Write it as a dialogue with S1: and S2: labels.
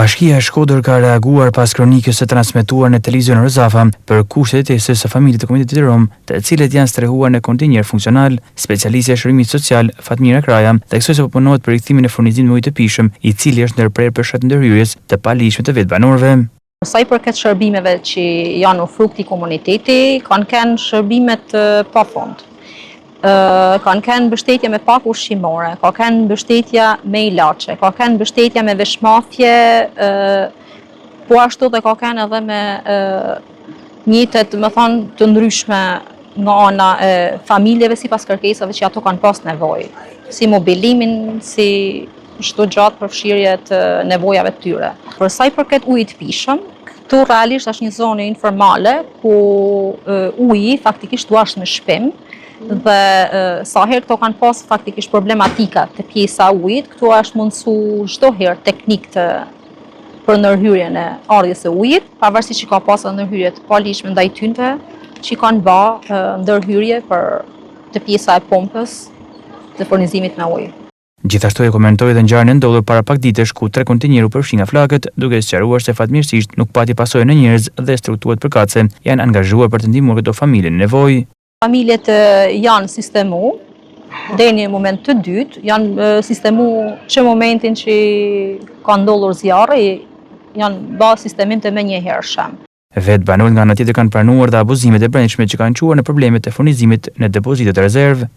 S1: Bashkia e Shkodër ka reaguar pas kronikës së transmetuar në televizion Rozafa për kushtet e jetesës së familjes të Komunitetit Rom, të cilët janë strehuar në kontinjer funksional. Specialistja e shërbimit social Fatmira Kraja theksoi se po punohet për rikthimin e furnizimit me ujë të pijshëm, i cili është ndërprerë për shkak të ndërhyrjes të paligjshme të vetbanorëve.
S2: Sa i përket shërbimeve që janë ofruar këtij komuniteti, kanë kanë shërbimet pafund. Kanë kanë mbështetje me pak ushqimore, ka kanë mbështetja me ilaçe, ka kanë mbështetja me veshmafje, po ashtu dhe ka kanë edhe me mjetet, më thonë, të ndryshme nga ana e familjeve sipas kërkesave që ato kanë pas nevojë, si mobilimin, si çdo gjatë përfshirje të nevojave të tyre. Për sa i përket ujit të pijshëm, këtu realisht është një zonë informale ku uji faktikisht duash në shpim. Dhe sa herë këto kanë pas faktikisht problematika të pjesa ujit, këtu është mundësu çdo herë teknik për ndërhyrjen e ardhjes së ujit, pavarësisht që ka pas ndërhyrje të paligjshme ndaj tynëve, që kanë bë ndërhyrje për të pjesa e pompës të furnizimit me ujë.
S1: Gjithashtu e komentoi edhe ngjarjen e ndodhur para pak ditësh ku 3 kontinjerë u përfshin nga flakët, duke sqaruar se fatmirësisht nuk pati pasojë në njerëz dhe strukturat përkatëse janë angazhuar për të ndihmuar këto familje në nevojë.
S2: Familjet janë sistemu, deri në moment të dytë, janë sistemu që momentin që ka ndodhur zjarri, janë bërë sistemin të menjëhershëm.
S1: Vetë banorët nga ana tjetër kanë pranuar dhe abuzimet e brendshme që kanë çuar në problemet e furnizimit në depozitet e rezervë.